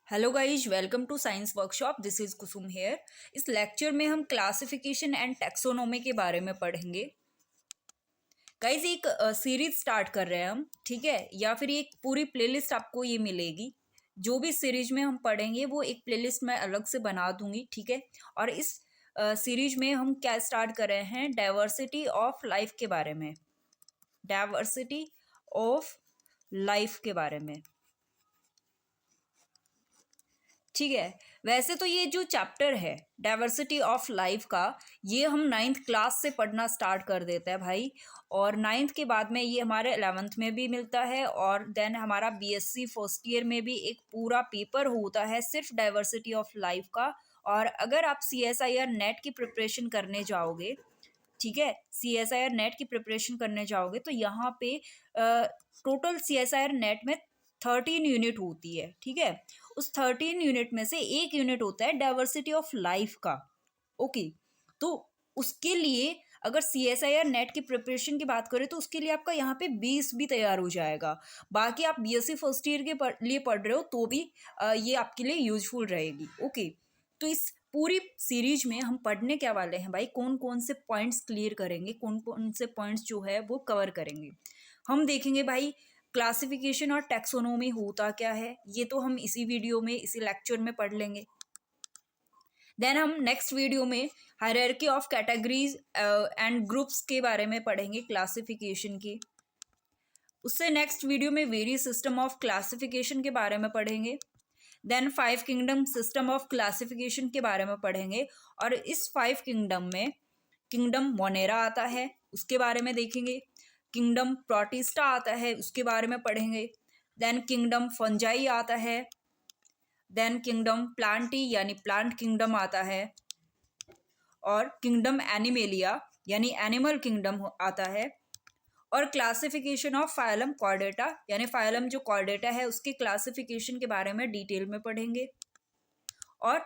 Hello guys, welcome to science workshop. This is Kusum here. इस lecture में हम classification and taxonomy के बारे में पढ़ेंगे। गाइज एक सीरीज स्टार्ट कर रहे हैं हम, ठीक है, या फिर एक पूरी प्लेलिस्ट आपको ये मिलेगी। जो भी सीरीज में हम पढ़ेंगे वो एक प्लेलिस्ट मैं अलग से बना दूंगी, ठीक है। और इस सीरीज में हम क्या स्टार्ट कर रहे हैं, डाइवर्सिटी ऑफ लाइफ के बारे में। डाइवर्सिटी ऑफ लाइफ के बारे में, ठीक है। वैसे तो ये जो चैप्टर है डाइवर्सिटी ऑफ लाइफ का, ये हम 9th क्लास से पढ़ना स्टार्ट कर देता है भाई। और 9th के बाद में ये हमारे 11th में भी मिलता है, और देन हमारा बीएससी फर्स्ट ईयर में भी एक पूरा पेपर होता है सिर्फ डाइवर्सिटी ऑफ लाइफ का। और अगर आप CSIR नेट की प्रिपरेशन करने जाओगे, ठीक है, CSIR नेट की प्रिपरेशन करने जाओगे तो यहाँ पे टोटल CSIR नेट में 13 यूनिट होती है, ठीक है। उस 13 यूनिट में से एक यूनिट होता है डाइवर्सिटी ऑफ लाइफ का। ओके, तो उसके लिए अगर CSIR नेट की प्रिपरेशन की बात करें तो उसके लिए आपका यहाँ पे 20 भी तैयार हो जाएगा। बाकी आप BSc फर्स्ट ईयर के लिए पढ़ रहे हो तो भी ये आपके लिए यूजफुल रहेगी। ओके, तो इस पूरी सीरीज में हम पढ़ने क्या वाले हैं भाई, कौन कौन से पॉइंट्स क्लियर करेंगे, कौन कौन से पॉइंट्स जो है वो कवर करेंगे। हम देखेंगे भाई क्लासिफिकेशन और टैक्सोनॉमी होता क्या है, ये तो हम इसी वीडियो में, इसी लेक्चर में पढ़ लेंगे। देन हम नेक्स्ट वीडियो में hierarchy of categories and groups के बारे में पढ़ेंगे, क्लासिफिकेशन की। उससे नेक्स्ट वीडियो में वेरियस सिस्टम ऑफ क्लासिफिकेशन के बारे में पढ़ेंगे। Then 5 kingdom system of classification के बारे में पढ़ेंगे। और इस 5 किंगडम में किंगडम मोनेरा आता है, उसके बारे में देखेंगे। किंगडम प्रोटिस्टा आता है, उसके बारे में पढ़ेंगे। देन किंगडम फंजाई आता है। देन किंगडम प्लांटी यानी प्लांट किंगडम आता है। और किंगडम एनिमेलिया यानी एनिमल किंगडम आता है। और क्लासिफिकेशन ऑफ फाइलम कॉर्डेटा यानी फाइलम जो कॉर्डेटा है उसके क्लासिफिकेशन के बारे में डिटेल में पढ़ेंगे। और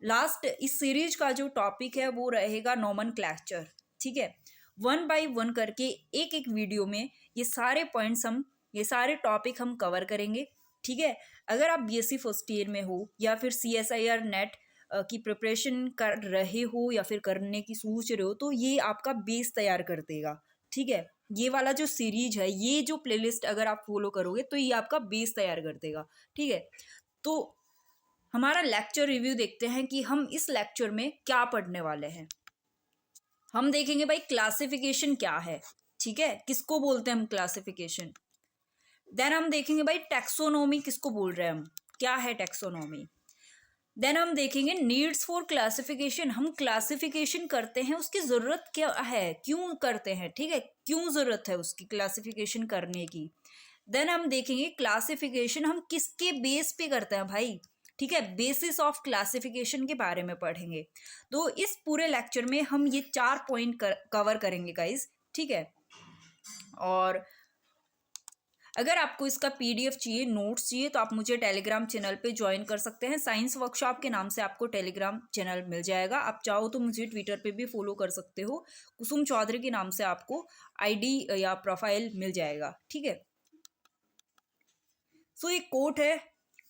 लास्ट इस सीरीज का जो टॉपिक है वो रहेगा नोमेनक्लेचर, ठीक है। 1 बाय 1 करके एक एक वीडियो में ये सारे पॉइंट्स हम, ये सारे टॉपिक हम कवर करेंगे, ठीक है। अगर आप BSc फर्स्ट ईयर में हो या फिर CSIR नेट की प्रिपरेशन कर रहे हो या फिर करने की सोच रहे हो तो ये आपका बेस तैयार कर देगा, ठीक है। ये वाला जो सीरीज है, ये जो प्लेलिस्ट अगर आप फॉलो करोगे तो ये आपका बेस तैयार कर देगा, ठीक है। तो हमारा लेक्चर रिव्यू देखते हैं कि हम इस लेक्चर में क्या पढ़ने वाले हैं। हम देखेंगे भाई क्लासिफिकेशन क्या है, ठीक है, किसको बोलते हैं हम क्लासिफिकेशन। देन हम देखेंगे भाई टैक्सोनॉमी किसको बोल रहे हैं हम, क्या है टैक्सोनॉमी। देन हम देखेंगे नीड्स फॉर क्लासिफिकेशन, हम क्लासिफिकेशन करते हैं उसकी ज़रूरत क्या है, क्यों करते हैं, ठीक है, क्यों ज़रूरत है उसकी क्लासिफिकेशन करने की। देन हम देखेंगे क्लासिफिकेशन हम किसके बेस पे करते हैं भाई, ठीक है, बेसिस ऑफ क्लासिफिकेशन के बारे में पढ़ेंगे। तो इस पूरे लेक्चर में हम ये 4 पॉइंट कवर करेंगे गाइज, ठीक है। और अगर आपको इसका PDF चाहिए, नोट्स चाहिए, तो आप मुझे टेलीग्राम चैनल पे ज्वाइन कर सकते हैं। साइंस वर्कशॉप के नाम से आपको टेलीग्राम चैनल मिल जाएगा। आप चाहो तो मुझे ट्विटर पे भी फॉलो कर सकते हो, कुसुम चौधरी के नाम से आपको ID या प्रोफाइल मिल जाएगा, ठीक है। सो एक कोट है,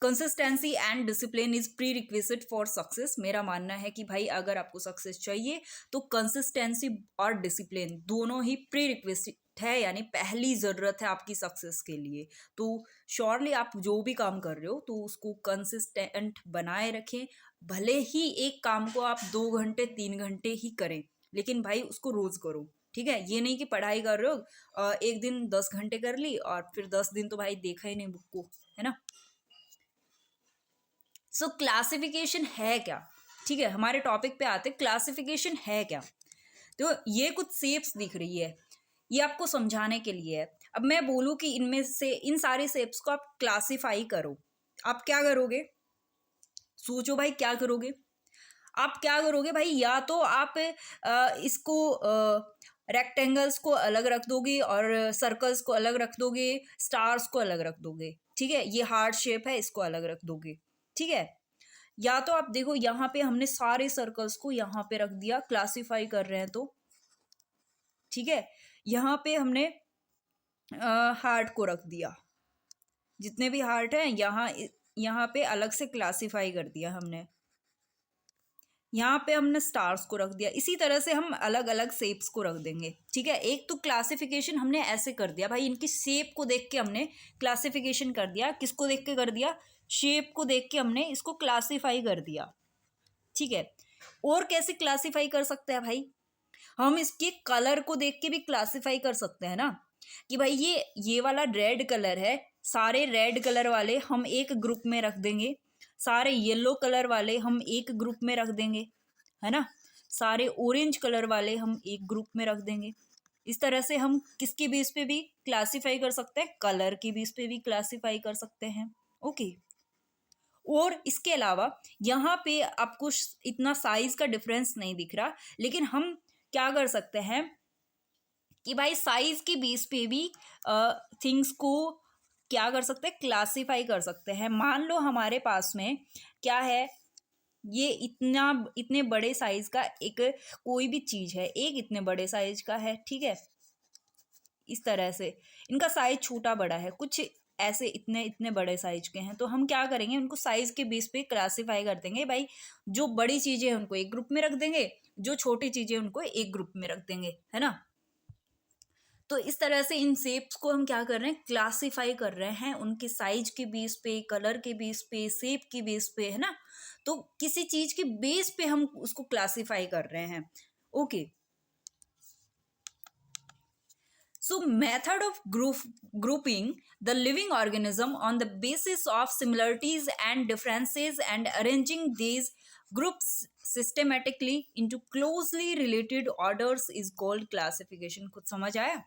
consistency and discipline is pre requisite for success. मेरा मानना है कि भाई अगर आपको सक्सेस चाहिए तो कंसिस्टेंसी और डिसिप्लिन दोनों ही प्री रिक्विजिट है, यानी पहली ज़रूरत है आपकी सक्सेस के लिए। तो श्योरली आप जो भी काम कर रहे हो तो उसको कंसिस्टेंट बनाए रखें। भले ही एक काम को आप 2 घंटे 3 घंटे ही करें, लेकिन भाई उसको रोज़ करो, ठीक है। ये नहीं कि पढ़ाई कर रहे हो एक दिन 10 घंटे कर ली और फिर 10 दिन तो भाई देखा ही नहीं बुक को, है ना। सो क्लासिफिकेशन है क्या, ठीक है, हमारे टॉपिक पे आते, क्लासिफिकेशन है क्या। तो ये कुछ शेप्स दिख रही है, ये आपको समझाने के लिए है। अब मैं बोलूँ कि इनमें से इन सारे शेप्स को आप क्लासिफाई करो, आप क्या करोगे, सोचो भाई क्या करोगे। आप क्या करोगे भाई, या तो आप इसको रेक्टेंगल्स को अलग रख दोगे और सर्कल्स को अलग रख दोगे, स्टार्स को अलग रख दोगे, ठीक है, ये हार्ट शेप है इसको अलग रख दोगे, ठीक है। या तो आप देखो यहाँ पे हमने सारे सर्कल्स को यहाँ पे रख दिया, क्लासिफाई कर रहे हैं तो, ठीक है। यहाँ पे हमने हार्ट को रख दिया, जितने भी हार्ट हैं यहाँ यहाँ पे अलग से क्लासिफाई कर दिया हमने, यहाँ पे हमने स्टार्स को रख दिया। इसी तरह से हम अलग अलग शेप्स को रख देंगे, ठीक है। एक तो क्लासिफिकेशन हमने ऐसे कर दिया भाई, इनकी शेप को देख के हमने क्लासिफिकेशन कर दिया। किसको देख के कर दिया? शेप को देख के हमने इसको क्लासिफाई कर दिया, ठीक है। और कैसे क्लासिफाई कर सकते हैं भाई? हम इसके कलर को देख के भी क्लासिफाई कर सकते हैं ना, कि भाई ये वाला रेड कलर है, सारे रेड कलर वाले हम एक ग्रुप में रख देंगे, सारे येलो कलर वाले हम एक ग्रुप में रख देंगे, है ना, सारे ऑरेंज कलर वाले हम एक ग्रुप में रख देंगे। इस तरह से हम किसके बेस पे भी क्लासिफाई कर सकते हैं? कलर के बेस पे भी क्लासिफाई कर सकते हैं, ओके। और इसके अलावा यहाँ पे आपको इतना साइज का डिफरेंस नहीं दिख रहा, लेकिन हम क्या कर सकते हैं कि भाई साइज के बेस पे भी थिंग्स को क्या कर सकते हैं? क्लासिफाई कर सकते हैं। मान लो हमारे पास में क्या है, ये इतने बड़े साइज का एक कोई भी चीज है, एक इतने बड़े साइज का है, ठीक है। इस तरह से इनका साइज छोटा बड़ा है, कुछ ऐसे इतने इतने बड़े साइज के हैं, तो हम क्या करेंगे? उनको साइज के बेस पे क्लासिफाई कर देंगे भाई। जो बड़ी चीजें हैं उनको एक ग्रुप में रख देंगे, जो छोटी चीजें उनको एक ग्रुप में रख देंगे, है ना। तो इस तरह से इन शेप्स को हम क्या कर रहे हैं? क्लासिफाई कर रहे हैं उनके साइज के बेस पे, कलर के बेस पे, शेप के बेस पे, है ना। तो किसी चीज के बेस पे हम उसको क्लासिफाई कर रहे हैं, okay. So method of grouping the living organism on the basis of similarities and differences and arranging these groups systematically into closely related orders is called classification। कुछ समझ आया?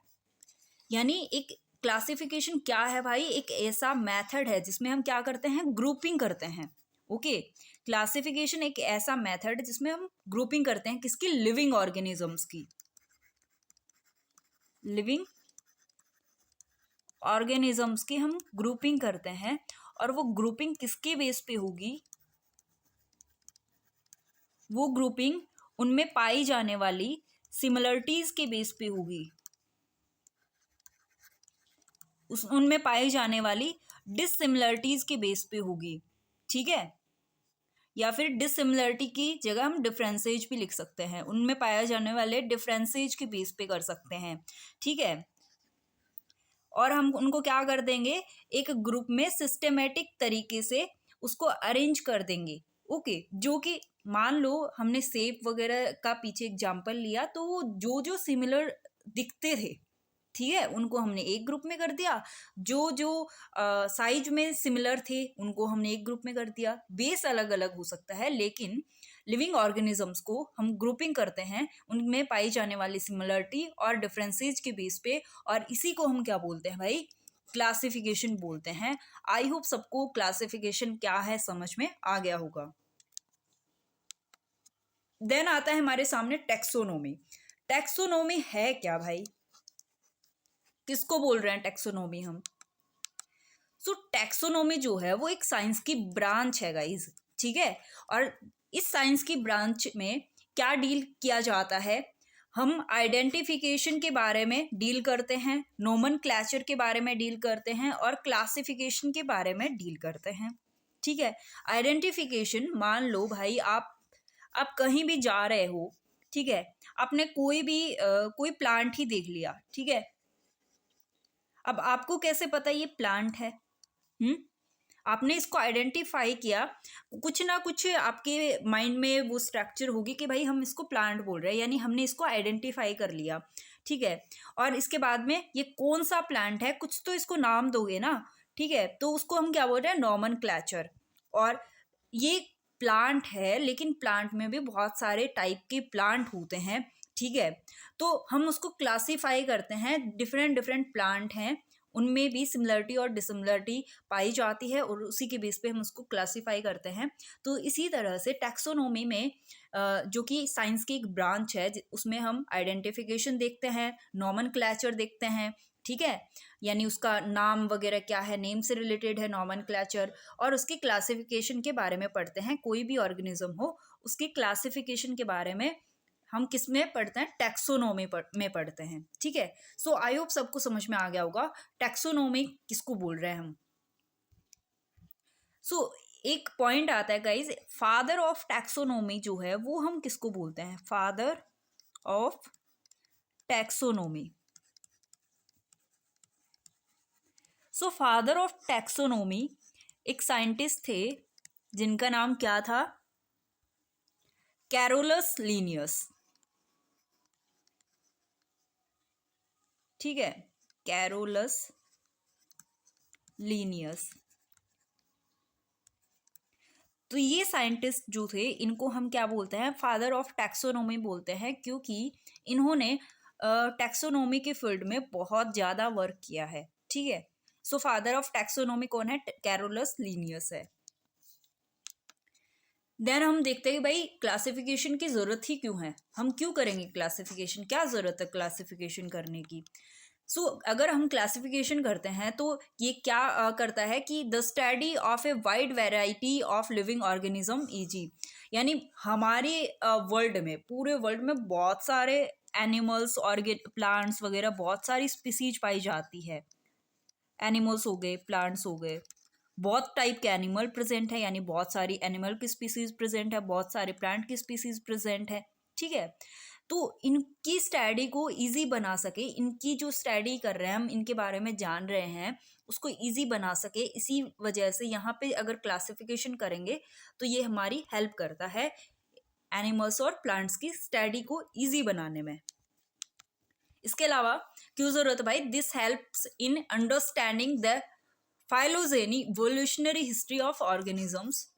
यानी एक क्लासिफिकेशन क्या है भाई? एक ऐसा मेथड है जिसमें हम क्या करते हैं? ग्रुपिंग करते हैं, ओके। क्लासिफिकेशन एक ऐसा मेथड है जिसमें हम ग्रुपिंग करते हैं किसकी? लिविंग ऑर्गेनिजम्स की। लिविंग ऑर्गेनिजम्स की हम ग्रुपिंग करते हैं, और वो ग्रुपिंग किसके बेस पे होगी? वो ग्रुपिंग उनमें पाई जाने वाली सिमिलरिटीज के बेस पे होगी, उनमें पाई जाने वाली डिससिमिलरिटीज के बेस पे होगी, ठीक है। या फिर डिससिमिलरिटी की जगह हम डिफरेंसेज भी लिख सकते हैं, उनमें पाए जाने वाले डिफरेंसेज के बेस पे कर सकते हैं, ठीक है। और हम उनको क्या कर देंगे? एक ग्रुप में सिस्टेमेटिक तरीके से उसको अरेंज कर देंगे, ओके। जो कि मान लो हमने शेप वगैरह का पीछे एग्जांपल लिया, तो वो जो सिमिलर दिखते थे, ठीक है, उनको हमने एक ग्रुप में कर दिया। जो जो साइज में सिमिलर थे उनको हमने एक ग्रुप में कर दिया। बेस अलग अलग हो सकता है, लेकिन लिविंग ऑर्गेनिजम्स को हम ग्रुपिंग करते हैं उनमें पाई जाने वाली सिमिलरिटी और डिफरेंसेज के बेस पे, और इसी को हम क्या बोलते हैं भाई? क्लासिफिकेशन बोलते हैं। आई होप सबको क्लासिफिकेशन क्या है समझ में आ गया होगा। देन आता है हमारे सामने टेक्सोनोमी। टेक्सोनोमी है क्या भाई? किसको बोल रहे हैं टेक्सोनोमी हम? सो टेक्सोनोमी जो है वो एक साइंस की ब्रांच है गाइज, ठीक है। और इस साइंस की ब्रांच में क्या डील किया जाता है? हम आइडेंटिफिकेशन के बारे में डील करते हैं, नोमेनक्लेचर के बारे में डील करते हैं, और क्लासिफिकेशन के बारे में डील करते हैं, ठीक है। आइडेंटिफिकेशन, मान लो भाई आप कहीं भी जा रहे हो, ठीक है, आपने कोई प्लांट ही देख लिया, ठीक है। अब आपको कैसे पता ये प्लांट है? आपने इसको आइडेंटिफाई किया, कुछ ना कुछ आपके माइंड में वो स्ट्रक्चर होगी कि भाई हम इसको प्लांट बोल रहे हैं, यानी हमने इसको आइडेंटिफाई कर लिया, ठीक है। और इसके बाद में ये कौन सा प्लांट है, कुछ तो इसको नाम दोगे ना, ठीक है। तो उसको हम क्या बोल रहे हैं? नोमेनक्लेचर। और ये प्लांट है, लेकिन प्लांट में भी बहुत सारे टाइप के प्लांट होते हैं, ठीक है। तो हम उसको क्लासिफाई करते हैं, डिफरेंट डिफरेंट प्लांट हैं, उनमें भी सिमिलरिटी और डिसिमिलरिटी पाई जाती है, और उसी के बेस पे हम उसको क्लासिफाई करते हैं। तो इसी तरह से टैक्सोनॉमी में जो कि साइंस की एक ब्रांच है, उसमें हम आइडेंटिफिकेशन देखते हैं, नोमेनक्लेचर देखते हैं, ठीक है। यानी उसका नाम वगैरह क्या है, नेम से रिलेटेड है नोमेनक्लेचर, और उसकी क्लासिफिकेशन के बारे में पढ़ते हैं। कोई भी ऑर्गेनिज्म हो उसकी क्लासिफिकेशन के बारे में हम किस में पढ़ते हैं? टैक्सोनॉमी में पढ़ते हैं, ठीक है। सो आई होप सबको समझ में आ गया होगा टैक्सोनॉमी किसको बोल रहे हैं हम। सो एक पॉइंट आता है गाइज, फादर ऑफ टैक्सोनॉमी जो है वो हम किसको बोलते हैं? Father of taxonomy. So father of taxonomy एक साइंटिस्ट थे जिनका नाम क्या था? Carolus Linnaeus. ठीक है, कैरोलस लीनियस। तो ये साइंटिस्ट जो थे इनको हम क्या बोलते हैं? फादर ऑफ टैक्सोनॉमी बोलते हैं, क्योंकि इन्होंने टैक्सोनॉमी के फील्ड में बहुत ज़्यादा वर्क किया है। ठीक है, सो फादर ऑफ टैक्सोनॉमी कौन है? कैरोलस लीनियस है। देन हम देखते हैं कि भाई क्लासिफिकेशन की ज़रूरत ही क्यों है, हम क्यों करेंगे क्लासिफिकेशन, क्या ज़रूरत है क्लासिफिकेशन करने की? सो अगर हम क्लासिफिकेशन करते हैं तो ये क्या करता है कि the study of a wide variety of living organism easy, यानी हमारे वर्ल्ड में, पूरे वर्ल्ड में बहुत सारे एनिमल्स, प्लांट्स वगैरह बहुत सारी स्पीसीज पाई जाती है। एनिमल्स हो गए, प्लांट्स हो गए, बहुत टाइप के एनिमल प्रेजेंट है, यानी बहुत सारी एनिमल की स्पीसीज प्रेजेंट है, बहुत सारे प्लांट की स्पीसीज प्रेजेंट है। ठीक है, तो इनकी स्टडी को इजी बना सके, इनकी जो स्टडी कर रहे हैं हम, इनके बारे में जान रहे हैं, उसको इजी बना सके, इसी वजह से यहाँ पे अगर क्लासिफिकेशन करेंगे तो ये हमारी हेल्प करता है एनिमल्स और प्लांट्स की स्टडी को इजी बनाने में। इसके अलावा क्यों जरूरत है भाई? This helps in understanding the phylogeny evolutionary history of organisms.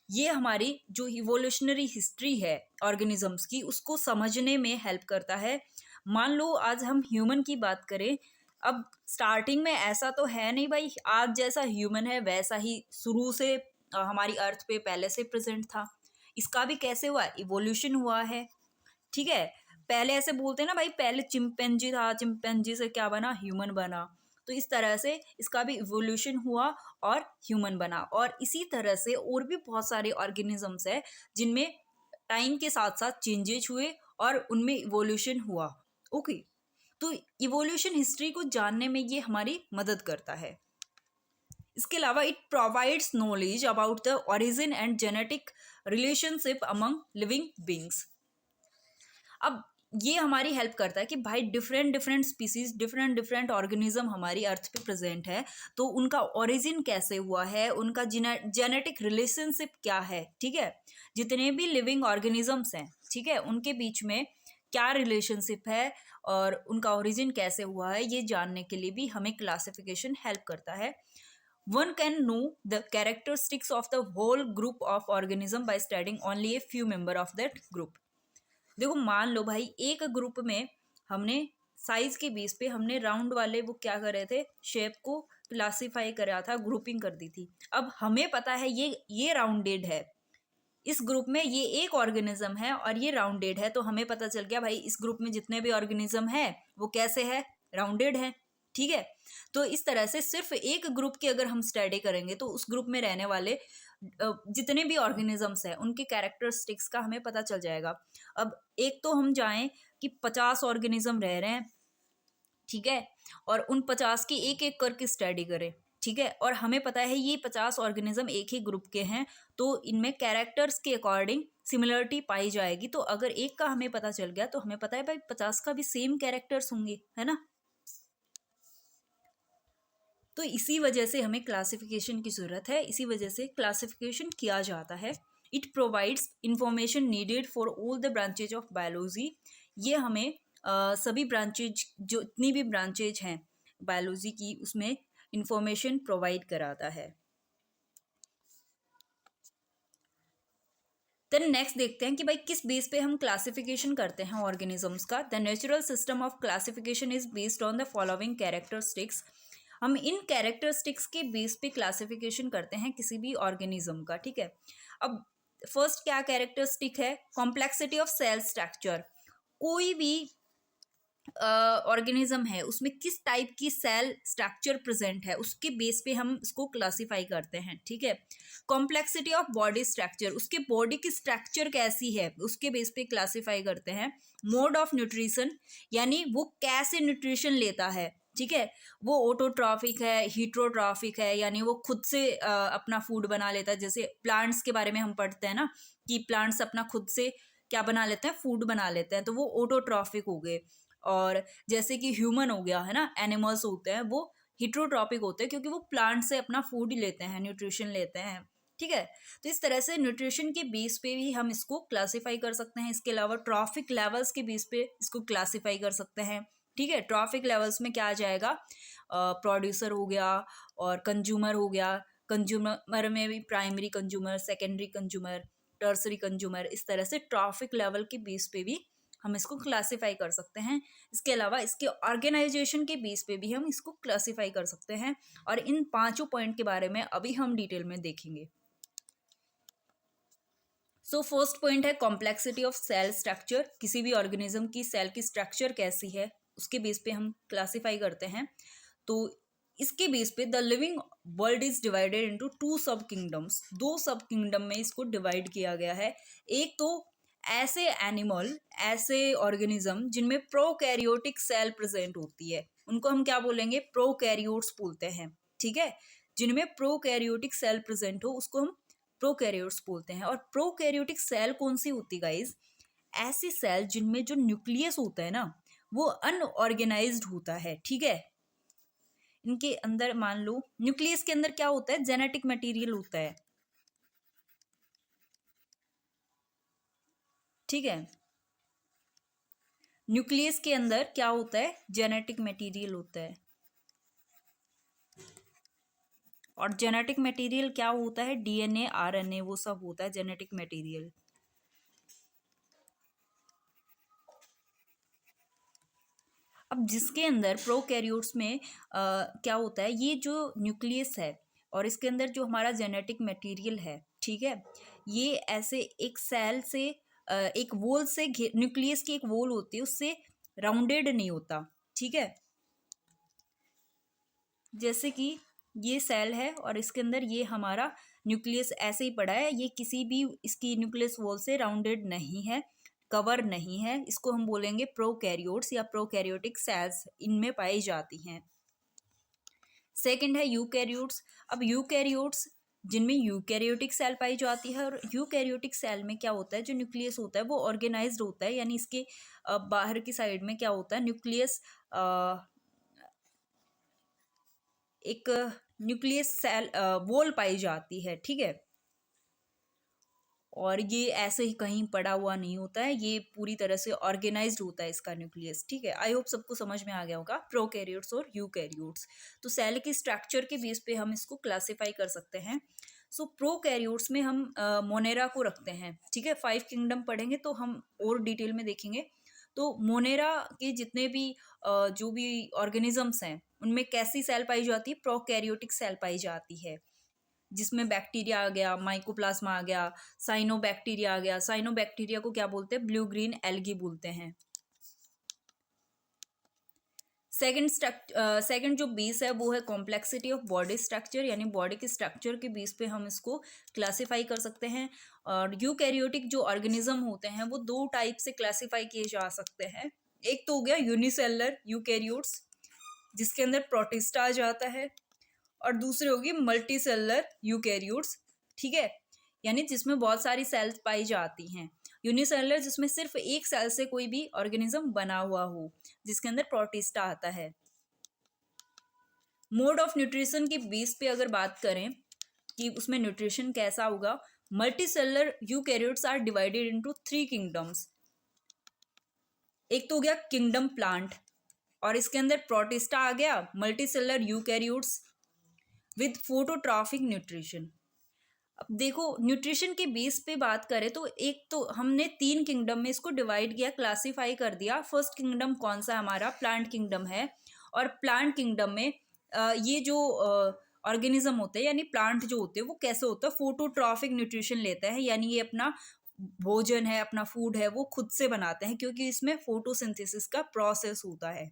ये हमारी जो इवोल्यूशनरी हिस्ट्री है ऑर्गेनिजम्स की, उसको समझने में हेल्प करता है। मान लो आज हम ह्यूमन की बात करें, अब स्टार्टिंग में ऐसा तो है नहीं भाई, आज जैसा ह्यूमन है वैसा ही शुरू से हमारी अर्थ पे पहले से प्रेजेंट था। इसका भी कैसे हुआ? इवोल्यूशन हुआ है। ठीक है, पहले ऐसे बोलते हैं ना भाई, पहले चिंपैंजी था, चिंपैंजी से क्या बना? ह्यूमन बना। तो इस तरह से इसका भी इवोल्यूशन हुआ और ह्यूमन बना। और इसी तरह से और भी बहुत सारे ऑर्गेनिजम्स है जिनमें टाइम के साथ साथ चेंजेस हुए और उनमें इवोल्यूशन हुआ। ओके, तो इवोल्यूशन हिस्ट्री को जानने में ये हमारी मदद करता है। इसके अलावा it provides knowledge about the origin and genetic relationship among living beings. अब ये हमारी हेल्प करता है कि भाई different different species, different different organism हमारी अर्थ पे प्रेजेंट है, तो उनका ओरिजिन कैसे हुआ है, उनका जेनेटिक रिलेशनशिप क्या है। ठीक है, जितने भी लिविंग ऑर्गेनिजम्स हैं, ठीक है, उनके बीच में क्या रिलेशनशिप है और उनका ओरिजिन कैसे हुआ है, ये जानने के लिए भी हमें क्लासिफिकेशन हेल्प करता है। One can know the characteristics of the whole group of organism by studying only a few member of that group. देखो मान लो भाई एक ग्रुप में हमने साइज के बेस पे हमने राउंड वाले वो क्या कर रहे थे, शेप को क्लासिफाई करा था, ग्रुपिंग कर दी थी। अब हमें पता है ये राउंडेड है, इस ग्रुप में ये एक ऑर्गेनिज्म है और ये राउंडेड है, तो हमें पता चल गया भाई इस ग्रुप में जितने भी ऑर्गेनिज्म है वो कैसे है? राउंडेड है। ठीक है, तो इस तरह से सिर्फ एक ग्रुप की अगर हम स्टडी करेंगे तो उस ग्रुप में रहने वाले जितने भी ऑर्गेनिजम्स हैं उनके कैरेक्टरिस्टिक्स का हमें पता चल जाएगा। अब एक तो हम जाएं कि 50 ऑर्गेनिज्म रह रहे हैं, ठीक है, और उन 50 की एक एक करके स्टडी करें। ठीक है, और हमें पता है ये 50 ऑर्गेनिज्म एक ही ग्रुप के हैं, तो इनमें कैरेक्टर्स के अकॉर्डिंग सिमिलरिटी पाई जाएगी। तो अगर एक का हमें पता चल गया तो हमें पता है भाई 50 का भी सेम कैरेक्टर्स होंगे, है ना। तो इसी वजह से हमें क्लासिफिकेशन की ज़रूरत है, इसी वजह से क्लासिफिकेशन किया जाता है। It provides information needed for all the branches of biology. ये हमें सभी ब्रांचेज, जो इतनी भी ब्रांचेज हैं बायोलॉजी की, उसमें इंफॉर्मेशन प्रोवाइड कराता है। देन नेक्स्ट देखते हैं कि भाई किस बेस पे हम क्लासिफिकेशन करते हैं ऑर्गेनिजम्स का। The natural system of classification is based on the following characteristics. हम इन कैरेक्टरिस्टिक्स के बेस पे क्लासिफिकेशन करते हैं किसी भी ऑर्गेनिज्म का। ठीक है, अब फर्स्ट क्या कैरेक्टरिस्टिक है? Complexity of cell structure. कोई भी ऑर्गेनिज्म है उसमें किस टाइप की सेल स्ट्रक्चर प्रेजेंट है, उसके बेस पे हम इसको क्लासिफाई करते हैं। ठीक है, कॉम्प्लेक्सिटी ऑफ बॉडी स्ट्रक्चर, उसके बॉडी की स्ट्रक्चर कैसी है उसके बेस पे क्लासिफाई करते हैं। मोड ऑफ न्यूट्रिशन, यानी वो कैसे न्यूट्रिशन लेता है, ठीक है। वो ऑटोट्रॉफिक है, हीटरोट्रॉफिक है, यानी वो खुद से अपना फूड बना लेता है। जैसे प्लांट्स के बारे में हम पढ़ते हैं ना कि प्लांट्स अपना खुद से क्या बना लेते हैं, फूड बना लेते हैं, तो वो ऑटोट्रॉफिक हो गए। और जैसे कि ह्यूमन हो गया है ना, एनिमल्स होते हैं वो हीटरोट्रॉपिक होते हैं क्योंकि वो प्लांट से अपना फूड लेते हैं, न्यूट्रिशन लेते हैं। ठीक है। तो इस तरह से न्यूट्रिशन के बेस पे भी हम इसको क्लासिफाई कर सकते हैं। इसके अलावा ट्रॉफिक लेवल्स के बेस पे इसको क्लासिफाई कर सकते हैं। ठीक है। ट्रॉफिक लेवल्स में क्या आ जाएगा, प्रोड्यूसर हो गया और कंज्यूमर हो गया। कंज्यूमर में भी primary consumer, secondary consumer, tertiary consumer, इस तरह से ट्रॉफिक लेवल के बेस पे भी हम इसको क्लासिफाई कर सकते हैं। इसके अलावा इसके ऑर्गेनाइजेशन के बेस पे भी हम इसको क्लासिफाई कर सकते हैं। और इन पांचों पॉइंट के बारे में अभी हम डिटेल में देखेंगे। सो फर्स्ट पॉइंट है कॉम्प्लेक्सिटी ऑफ सेल स्ट्रक्चर। किसी भी ऑर्गेनिज्म की सेल की स्ट्रक्चर कैसी है उसके बेस पे हम क्लासिफाई करते हैं। तो इसके बेस पे the living world is divided into two सब किंगडम्स। दो सब किंगडम में इसको डिवाइड किया गया है। एक तो ऐसे एनिमल, ऐसे ऑर्गेनिज्म जिनमें प्रोकैरियोटिक सेल प्रेजेंट होती है, उनको हम क्या बोलेंगे, प्रोकैरियोट्स बोलते हैं। ठीक है। जिनमें प्रोकैरियोटिक सेल प्रेजेंट हो उसको हम प्रोकैरियोट्स बोलते हैं। और प्रोकैरियोटिक सेल कौन सी होती गाइज, ऐसी सेल जिनमें जो न्यूक्लियस होता है ना वो अनऑर्गेनाइज्ड होता है। ठीक है। इनके अंदर मान लो न्यूक्लियस के अंदर क्या होता है, जेनेटिक मटेरियल होता है। ठीक है। न्यूक्लियस के अंदर क्या होता है, जेनेटिक मटेरियल होता है। और जेनेटिक मटेरियल क्या होता है, डीएनए, आरएनए, वो सब होता है जेनेटिक मटेरियल। अब जिसके अंदर प्रोकैरियोट्स में क्या होता है, ये जो न्यूक्लियस है और इसके अंदर जो हमारा जेनेटिक मटेरियल है, ठीक है, ये ऐसे एक सेल से एक वॉल से न्यूक्लियस की एक वॉल होती है उससे राउंडेड नहीं होता। ठीक है। जैसे कि ये सेल है और इसके अंदर ये हमारा न्यूक्लियस ऐसे ही पड़ा है, ये किसी भी इसकी न्यूक्लियस वॉल से राउंडेड नहीं है, कवर नहीं है। इसको हम बोलेंगे प्रोकैरियोट्स या प्रोकैरियोटिक सेल्स इनमें पाई जाती हैं। सेकंड है यूकैरियोट्स। अब यूकैरियोट्स जिनमें यूकैरियोटिक सेल पाई जाती है। और यूकैरियोटिक सेल में क्या होता है, जो न्यूक्लियस होता है वो ऑर्गेनाइज्ड होता है, यानी इसके बाहर की साइड में क्या होता है, न्यूक्लियस, एक न्यूक्लियस सेल वॉल पाई जाती है। ठीक है। और ये ऐसे ही कहीं पड़ा हुआ नहीं होता है, ये पूरी तरह से ऑर्गेनाइज्ड होता है इसका न्यूक्लियस। ठीक है। आई होप सबको समझ में आ गया होगा प्रोकैरियोट्स और यूकैरियोट्स। तो सेल के स्ट्रक्चर के बेस पे हम इसको क्लासिफाई कर सकते हैं। सो प्रोकैरियोट्स में हम मोनेरा को रखते हैं। ठीक है। 5 किंगडम पढ़ेंगे तो हम और डिटेल में देखेंगे। तो मोनेरा के जितने भी जो भी ऑर्गेनिजम्स हैं उनमें कैसी सेल पाई जाती है, प्रोकैरियोटिक सेल पाई जाती है, जिसमें बैक्टीरिया आ गया, माइकोप्लाज्मा आ गया, साइनोबैक्टीरिया आ गया। साइनोबैक्टीरिया को क्या बोलते हैं, ब्लू ग्रीन एल्गी बोलते हैं। सेकंड जो बेस है वो है कॉम्प्लेक्सिटी ऑफ बॉडी स्ट्रक्चर, यानी बॉडी के स्ट्रक्चर के बेस पे हम इसको क्लासिफाई कर सकते हैं। और यूकैरियोटिक जो ऑर्गेनिज्म होते हैं वो दो टाइप से क्लासिफाई किए जा सकते हैं। एक तो हो गया यूनिसेलुलर यूकैरियोट्स जिसके अंदर प्रोटिस्टा आ जाता है, और दूसरे होगी मल्टी सेलुलर यूकैरियोट्स। ठीक है। यानी जिसमें बहुत सारी सेल्स पाई जाती हैं। यूनिसेलुलर जिसमें सिर्फ एक सेल से कोई भी ऑर्गेनिज्म बना हुआ हो, जिसके अंदर प्रोटिस्टा आता है। मोड ऑफ न्यूट्रिशन की बेस पे अगर बात करें कि उसमें न्यूट्रिशन कैसा होगा, multi cellular eukaryotes are divided into 3 kingdoms. एक तो हो गया किंगडम प्लांट, और इसके अंदर प्रोटिस्टा आ गया, multi cellular eukaryotes with phototrophic nutrition. अब देखो न्यूट्रिशन के बेस पे बात करें तो एक तो हमने 3 किंगडम में इसको डिवाइड किया, क्लासिफाई कर दिया। फर्स्ट किंगडम कौन सा हमारा, प्लांट किंगडम है। और प्लांट किंगडम में ये जो ऑर्गेनिज्म होते हैं यानी प्लांट जो होते हैं वो कैसे होता है, फोटोट्रॉफिक न्यूट्रिशन लेता है, यानी ये अपना भोजन है, अपना फूड है वो खुद से बनाते हैं क्योंकि इसमें फोटोसिंथेसिस का प्रोसेस होता है।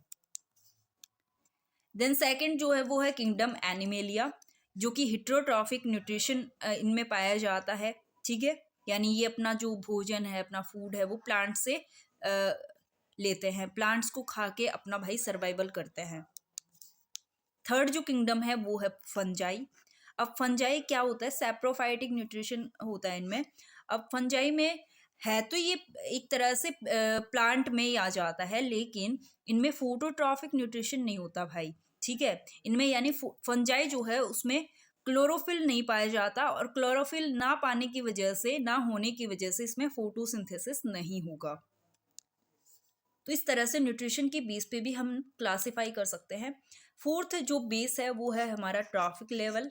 देन सेकंड जो है वो है किंगडम एनिमेलिया, जो कि हिट्रोट्रॉफिक न्यूट्रिशन इनमें पाया जाता है। ठीक है। यानी ये अपना जो भोजन है, अपना फूड है वो प्लांट से लेते हैं, प्लांट्स को खा के अपना भाई सर्वाइवल करते हैं। थर्ड जो किंगडम है वो है फंजाई। अब फंजाई क्या होता है, सैप्रोफाइटिक न्यूट्रिशन होता है इनमें। अब फंजाई में है तो ये एक तरह से प्लांट में ही आ जाता है, लेकिन इनमें फोटोट्रॉफिक न्यूट्रिशन नहीं होता भाई, ठीक है। इनमें यानी फंजाई जो है उसमें क्लोरोफिल नहीं पाया जाता, और क्लोरोफिल ना पाने की वजह से, ना होने की वजह से इसमें फोटोसिंथेसिस नहीं होगा। तो इस तरह से न्यूट्रिशन की बेस पे भी हम क्लासिफाई कर सकते हैं। फोर्थ जो बेस है वो है हमारा trophic level.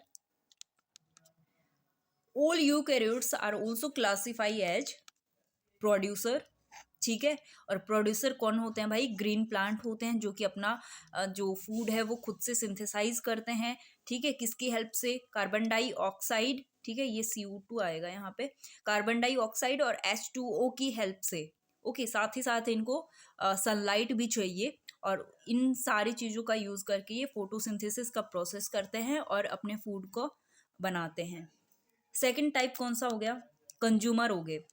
All eukaryotes are also classify as producer, ठीक है। और प्रोड्यूसर कौन होते हैं भाई, ग्रीन प्लांट होते हैं, जो कि अपना जो फूड है वो खुद से सिंथेसाइज करते हैं, ठीक है। किसकी हेल्प से, कार्बन डाइऑक्साइड, ठीक है, ये CO2 आएगा यहाँ पे, कार्बन डाइऑक्साइड और H2O की हेल्प से। ओके, साथ ही साथ इनको सनलाइट भी चाहिए, और इन सारी चीज़ों का यूज़ करके ये फोटोसिंथेसिस का प्रोसेस करते हैं और अपने फूड को बनाते हैं। सेकंड टाइप कौन सा हो गया, कंज्यूमर हो गए।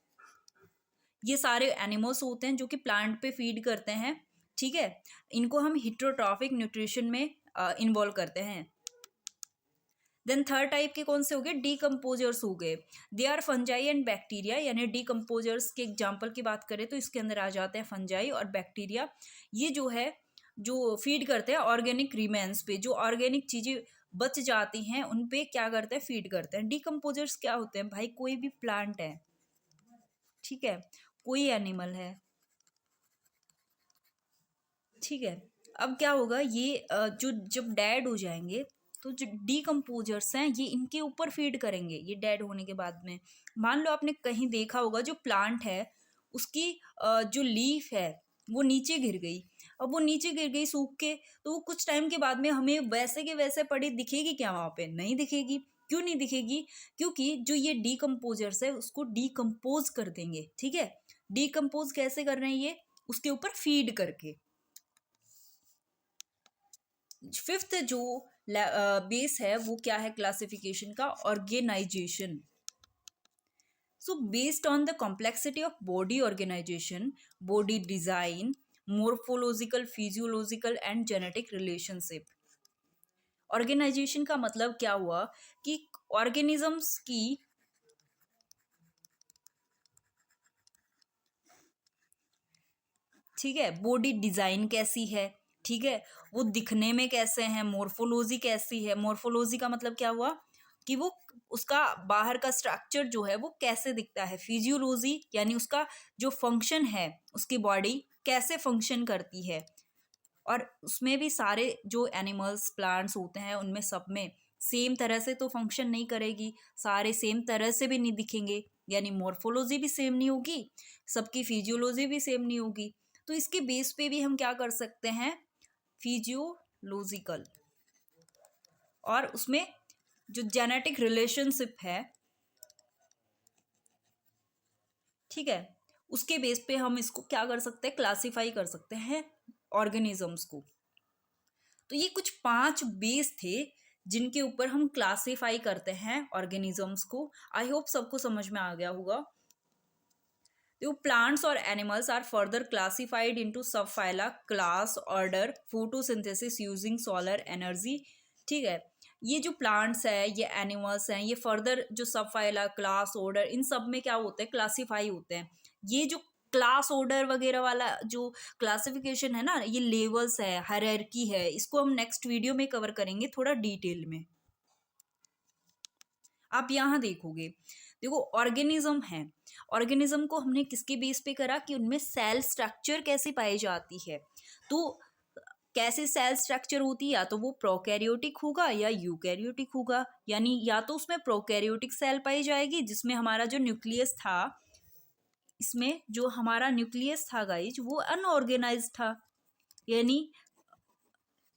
ये सारे एनिमल्स होते हैं जो कि प्लांट पे फीड करते हैं, ठीक है। इनको हम हिट्रोट्रॉफिक न्यूट्रिशन में इन्वॉल्व करते हैं। देन थर्ड टाइप के कौन से हो गए, डीकम्पोजर्स हो गए। They are fungi and bacteria, यानी डीकम्पोजर्स के एग्जाम्पल की बात करें तो इसके अंदर आ जाते हैं फंजाई और बैक्टीरिया। ये जो है जो फीड करते हैं ऑर्गेनिक रिमेन्स पे, जो ऑर्गेनिक चीज़ें बच जाती हैं उन पे क्या करते हैं, फीड करते हैं। डीकम्पोजर्स क्या होते हैं भाई, कोई भी प्लांट है, ठीक है, कोई एनिमल है, ठीक है। अब क्या होगा, ये जो जब डेड हो जाएंगे तो जो डीकम्पोजर्स हैं ये इनके ऊपर फीड करेंगे, ये डेड होने के बाद में। मान लो आपने कहीं देखा होगा जो प्लांट है उसकी जो लीफ है वो नीचे गिर गई। अब वो नीचे गिर गई सूख के, तो वो कुछ टाइम के बाद में हमें वैसे के वैसे पड़ी दिखेगी क्या, वहाँ पे नहीं दिखेगी। क्यों नहीं दिखेगी, क्योंकि जो ये डीकम्पोजर्स है उसको डीकम्पोज कर देंगे, ठीक है। डीकम्पोज कैसे कर रहे हैं ये, उसके ऊपर फीड करके। फिफ्थ जो बेस है वो क्या है क्लासिफिकेशन का, organisation. So based on the complexity of body organisation, body design, morphological, physiological and genetic relationship. Organisation का मतलब क्या हुआ कि ऑर्गेनिजम्स की, ठीक है, बॉडी डिजाइन कैसी है, ठीक है, वो दिखने में कैसे हैं, मोर्फोलॉजी कैसी है। मोर्फोलॉजी का मतलब क्या हुआ कि वो उसका बाहर का स्ट्रक्चर जो है वो कैसे दिखता है। फिजियोलॉजी यानी उसका जो फंक्शन है, उसकी बॉडी कैसे फंक्शन करती है। और उसमें भी सारे जो एनिमल्स प्लांट्स होते हैं उनमें सब में सेम तरह से तो फंक्शन नहीं करेगी, सारे सेम तरह से भी नहीं दिखेंगे, यानी मोर्फोलॉजी भी सेम नहीं होगी, सबकी फिजियोलॉजी भी सेम नहीं होगी। तो इसके बेस पे भी हम क्या कर सकते हैं, फिजियोलॉजिकल, और उसमें जो जेनेटिक रिलेशनशिप है, ठीक है, उसके बेस पे हम इसको क्या कर सकते हैं, क्लासिफाई कर सकते हैं ऑर्गेनिजम्स को। तो ये कुछ 5 बेस थे जिनके ऊपर हम क्लासिफाई करते हैं ऑर्गेनिजम्स को। आई होप सबको समझ में आ गया होगा। तो प्लांट्स और animals are further classified into sub phyla, class, order, photosynthesis using solar energy, ठीक है। ये जो प्लांट्स है, ये एनिमल्स हैं, ये फर्दर जो सब फाइला, क्लास, ऑर्डर, इन सब में क्या होते हैं, क्लासिफाई होते हैं। ये जो क्लास ऑर्डर वगैरह वाला जो क्लासिफिकेशन है ना, ये लेवल्स है, हायरार्की है, इसको हम नेक्स्ट वीडियो में कवर करेंगे थोड़ा डिटेल में। आप यहाँ देखोगे, देखो ऑर्गेनिज्म है, ऑर्गेनिज्म को हमने किसके बेस पे करा कि उनमें सेल स्ट्रक्चर कैसे पाई जाती है। तो कैसे सेल स्ट्रक्चर होती है, या तो वो प्रोकैरियोटिक होगा या यूकैरियोटिक होगा। यानी या तो उसमें प्रोकैरियोटिक सेल पाई जाएगी जिसमें हमारा जो न्यूक्लियस था, इसमें जो हमारा न्यूक्लियस था गाइज वो अनऑर्गेनाइज्ड था, यानी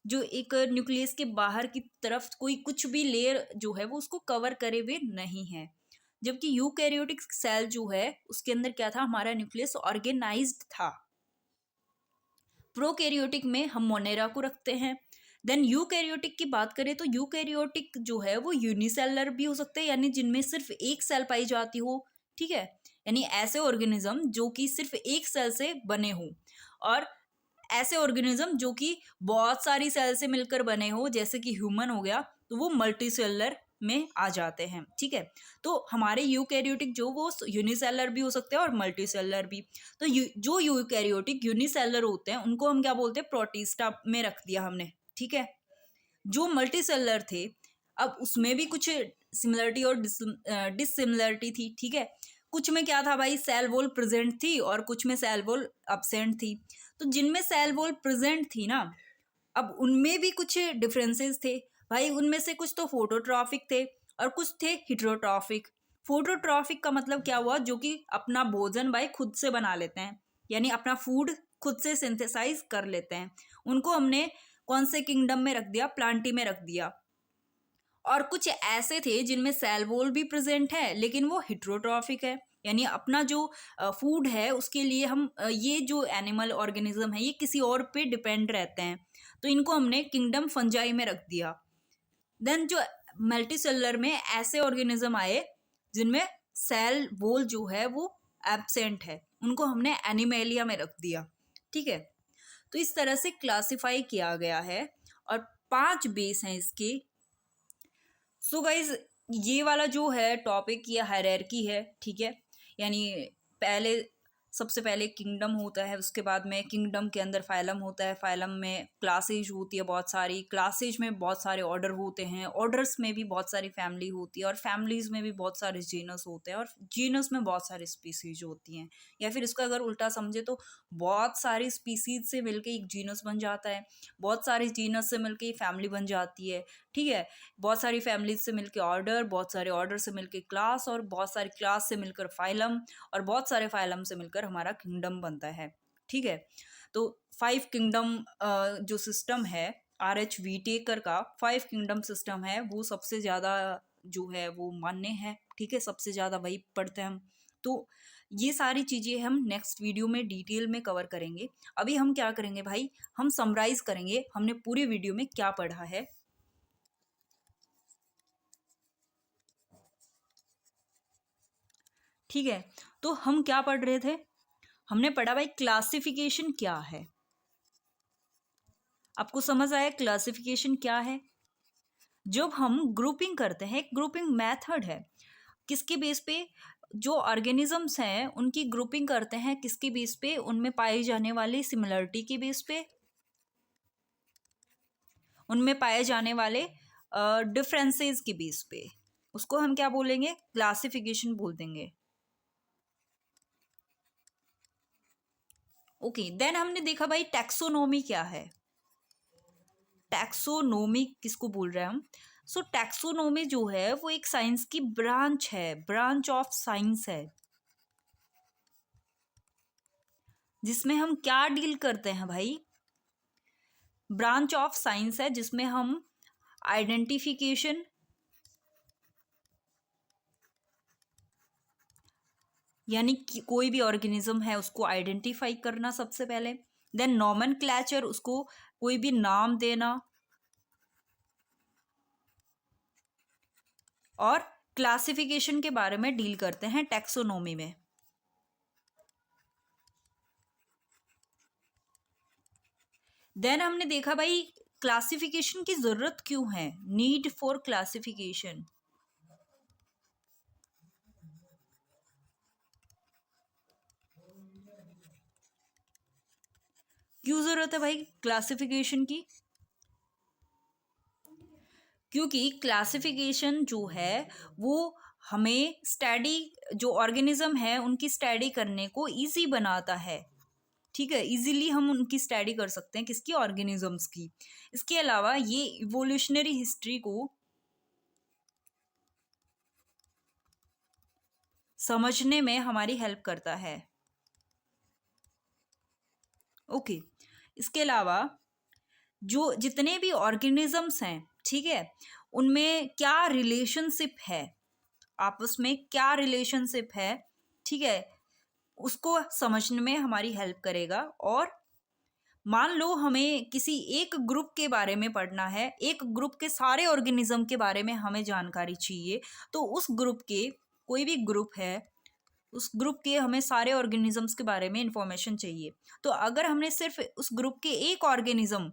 जो एक न्यूक्लियस के बाहर की तरफ कोई कुछ भी लेयर जो है वो उसको कवर करे हुए नहीं है। जबकि यूकैरियोटिक सेल जो है उसके अंदर क्या था, हमारा न्यूक्लियस ऑर्गेनाइज्ड था। प्रोकैरियोटिक में हम मोनेरा को रखते हैं। देन यूकैरियोटिक की बात करें तो यूकैरियोटिक जो है वो यूनिसेलर भी हो सकते हैं, यानी जिनमें सिर्फ एक सेल पाई जाती हो, ठीक है, यानी ऐसे ऑर्गेनिज्म जो कि सिर्फ एक सेल से बने हो। और ऐसे ऑर्गेनिज्म जो कि बहुत सारी सेल से मिलकर बने हो, जैसे कि ह्यूमन हो गया, तो वो मल्टीसेलुलर में आ जाते हैं। ठीक है, तो हमारे यूकैरियोटिक जो वो यूनिसेलुलर भी हो सकते हैं और मल्टीसेलुलर भी। तो जो यूकैरियोटिक यूनिसेलुलर होते हैं उनको हम क्या बोलते हैं, प्रोटिस्टा में रख दिया हमने। ठीक है, जो मल्टीसेलुलर थे अब उसमें भी कुछ सिमिलरिटी और डिससिमिलरिटी थी। ठीक है, कुछ में क्या था भाई, सेल वॉल प्रेजेंट थी और कुछ में सेल वॉल अब्सेंट थी। तो जिनमें सेल वॉल प्रेजेंट थी ना, अब उनमें भी कुछ डिफरेंसेस थे भाई। उनमें से कुछ तो फोटोट्रॉफिक थे और कुछ थे हिट्रोट्रॉफिक। फोटोट्रॉफिक का मतलब क्या हुआ, जो कि अपना भोजन भाई खुद से बना लेते हैं, यानी अपना फूड खुद से सिंथेसाइज कर लेते हैं। उनको हमने कौन से किंगडम में रख दिया, प्लांटी में रख दिया। और कुछ ऐसे थे जिनमें सेल वॉल भी प्रेजेंट है लेकिन वो हिट्रोट्रॉफिक है, यानी अपना जो फूड है उसके लिए हम ये जो एनिमल ऑर्गेनिज्म है ये किसी और पे डिपेंड रहते हैं, तो इनको हमने किंगडम फंजाई में रख दिया। देन जो मल्टीसेलुलर में ऐसे ऑर्गेनिज्म आए जिनमें सेल वॉल जो है वो एब्सेंट है, उनको हमने एनिमेलिया में रख दिया। ठीक है, तो इस तरह से क्लासिफाई किया गया है और 5 बेस हैं इसके। सो गाइज ये वाला जो है टॉपिक, ये हायरार्की है। ठीक है, यानी पहले सबसे पहले किंगडम होता है, उसके बाद में किंगडम के अंदर फाइलम होता है, फाइलम में क्लासेज होती है बहुत सारी, क्लासेज में बहुत सारे ऑर्डर होते हैं, ऑर्डर्स में भी बहुत सारी फैमिली होती है और फैमिलीज में भी बहुत सारे जीनस होते हैं और जीनस में बहुत सारी स्पीसीज होती हैं। या फिर इसका अगर उल्टा समझे तो बहुत सारी स्पीसीज से मिलकर एक जीनस बन जाता है, बहुत सारी जीनस से मिलकर एक फैमिली बन जाती है। ठीक है, बहुत सारी फैमिलीज से मिलकर ऑर्डर, बहुत सारे ऑर्डर से मिलकर क्लास और बहुत सारी क्लास से मिलकर फाइलम और बहुत सारे फाइलम से मिलकर हमारा किंगडम बनता है। ठीक है, तो 5 किंगडम जो सिस्टम है RH व्हिटेकर का 5 किंगडम सिस्टम है, वो सबसे ज़्यादा जो है वो मान्य है। ठीक है, सबसे ज़्यादा वही पढ़ते हैं हम। तो ये सारी चीज़ें हम नेक्स्ट वीडियो में डिटेल में कवर करेंगे। अभी हम क्या करेंगे भाई, हम समराइज करेंगे हमने पूरी वीडियो में क्या पढ़ा है। ठीक है, तो हम क्या पढ़ रहे थे, हमने पढ़ा भाई क्लासिफिकेशन क्या है। आपको समझ आया क्लासिफिकेशन क्या है? जब हम ग्रुपिंग करते हैं, एक ग्रुपिंग मेथड है, किसके बेस पे, जो ऑर्गेनिजम्स हैं उनकी ग्रुपिंग करते हैं किसके बेस पे, उनमें पाई जाने वाली सिमिलरिटी के बेस पे, उनमें पाए जाने वाले डिफरेंसेस के बेस पे, उसको हम क्या बोलेंगे, क्लासिफिकेशन बोल देंगे। ओके, देन हमने देखा भाई टैक्सोनॉमी क्या है। टैक्सोनॉमी किसको बोल रहे हैं हम, सो टैक्सोनॉमी जो है वो एक साइंस की ब्रांच है, ब्रांच ऑफ साइंस है, जिसमें हम क्या डील करते हैं भाई, ब्रांच ऑफ साइंस है जिसमें हम आइडेंटिफिकेशन, यानी कि कोई भी ऑर्गेनिज्म है उसको आइडेंटिफाई करना सबसे पहले, देन नॉमेनक्लेचर, उसको कोई भी नाम देना, और क्लासिफिकेशन के बारे में डील करते हैं टैक्सोनॉमी में। देन हमने देखा भाई क्लासिफिकेशन की जरूरत क्यों है, नीड फॉर क्लासिफिकेशन, क्यों जरूरत है भाई क्लासिफिकेशन की, क्योंकि क्लासिफिकेशन जो है वो हमें स्टडी, जो ऑर्गेनिज्म है उनकी स्टडी करने को इजी बनाता है। ठीक है, इजीली हम उनकी स्टडी कर सकते हैं, किसकी, ऑर्गेनिजम्स की। इसके अलावा ये इवोल्यूशनरी हिस्ट्री को समझने में हमारी हेल्प करता है। ओके, इसके अलावा जो जितने भी ऑर्गेनिजम्स हैं, ठीक है, उनमें क्या रिलेशनशिप है, आपस में क्या रिलेशनशिप है, ठीक है, उसको समझने में हमारी हेल्प करेगा। और मान लो हमें किसी एक ग्रुप के बारे में पढ़ना है, एक ग्रुप के सारे ऑर्गेनिज्म के बारे में हमें जानकारी चाहिए, तो उस ग्रुप के, कोई भी ग्रुप है उस ग्रुप के हमें सारे ऑर्गेनिजम्स के बारे में इंफॉर्मेशन चाहिए। तो अगर हमने सिर्फ उस ग्रुप के एक ऑर्गेनिज्म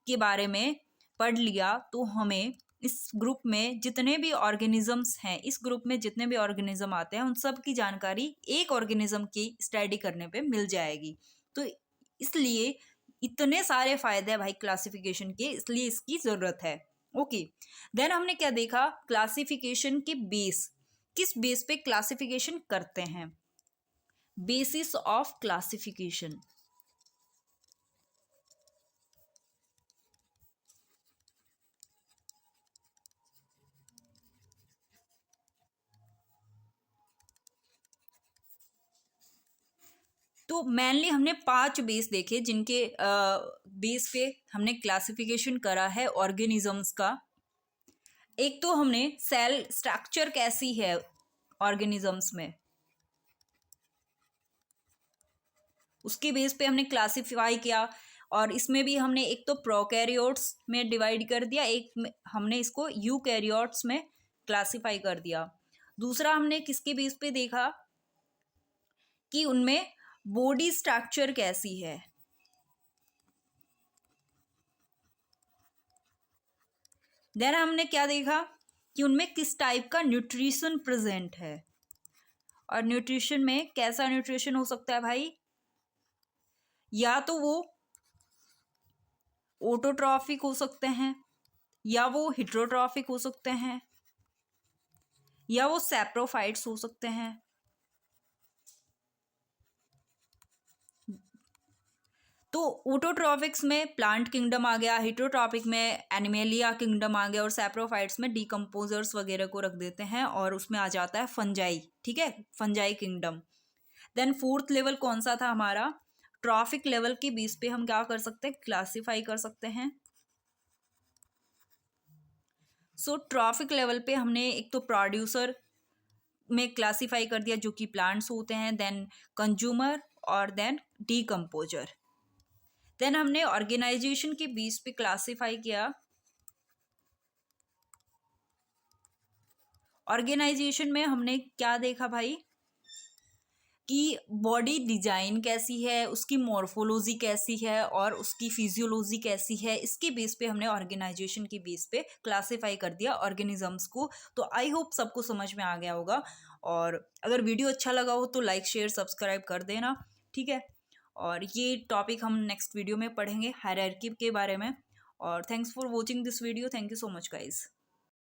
के बारे में पढ़ लिया तो हमें इस ग्रुप में जितने भी ऑर्गेनिजम्स हैं, इस ग्रुप में जितने भी ऑर्गेनिज्म आते हैं, उन सब की जानकारी एक ऑर्गेनिज्म की स्टडी करने पे मिल जाएगी। तो इसलिए इतने सारे फायदे हैं भाई क्लासिफिकेशन के, इसलिए इसकी ज़रूरत है। ओके, देन हमने क्या देखा, क्लासिफिकेशन के बेस, किस बेस पे क्लासिफिकेशन करते हैं, बेसिस ऑफ क्लासिफिकेशन। तो मेनली हमने 5 बेस देखे जिनके बेस पे हमने क्लासिफिकेशन करा है ऑर्गेनिजम्स का। एक तो हमने सेल स्ट्रक्चर कैसी है ऑर्गेनिजम्स में, उसके बेस पे हमने क्लासिफाई किया। और इसमें भी हमने एक तो प्रोकैरियोट्स में डिवाइड कर दिया, एक में हमने इसको यूकैरियोट्स में क्लासिफाई कर दिया। दूसरा हमने किसके बेस पे देखा कि उनमें बॉडी स्ट्रक्चर कैसी है। देन हमने क्या देखा कि उनमें किस टाइप का न्यूट्रिशन प्रेजेंट है। और न्यूट्रिशन में कैसा न्यूट्रिशन हो सकता है भाई, या तो वो ऑटोट्रॉफिक हो सकते हैं, या वो हिट्रोट्रॉफिक हो सकते हैं, या वो सैप्रोफाइट्स हो सकते हैं। तो ऑटोट्रॉफिक्स में प्लांट किंगडम आ गया, हिट्रोट्रॉपिक में एनिमेलिया किंगडम आ गया, और सैप्रोफाइट्स में डिकम्पोजर्स वगैरह को रख देते हैं और उसमें आ जाता है फंजाई। ठीक है, fungi kingdom. Then fourth level कौन सा था हमारा, ट्रॉफिक लेवल के बेस पे हम क्या कर सकते हैं, क्लासीफाई कर सकते हैं। सो ट्रॉफिक लेवल पे हमने एक तो प्रोड्यूसर में क्लासीफाई कर दिया जो कि प्लांट्स होते हैं, देन कंज्यूमर, और देन डीकम्पोजर। देन हमने ऑर्गेनाइजेशन के बेस पे क्लासीफाई किया। ऑर्गेनाइजेशन में हमने क्या देखा भाई कि बॉडी डिजाइन कैसी है, उसकी मॉर्फोलॉजी कैसी है, और उसकी फिजियोलॉजी कैसी है, इसके बेस पे हमने ऑर्गेनाइजेशन के बेस पे क्लासीफाई कर दिया ऑर्गेनिजम्स को। तो आई होप सबको समझ में आ गया होगा, और अगर वीडियो अच्छा लगा हो तो लाइक शेयर सब्सक्राइब कर देना। ठीक है, और ये टॉपिक हम नेक्स्ट वीडियो में पढ़ेंगे हायरार्की के बारे में। और thanks for watching this video, thank you so much guys.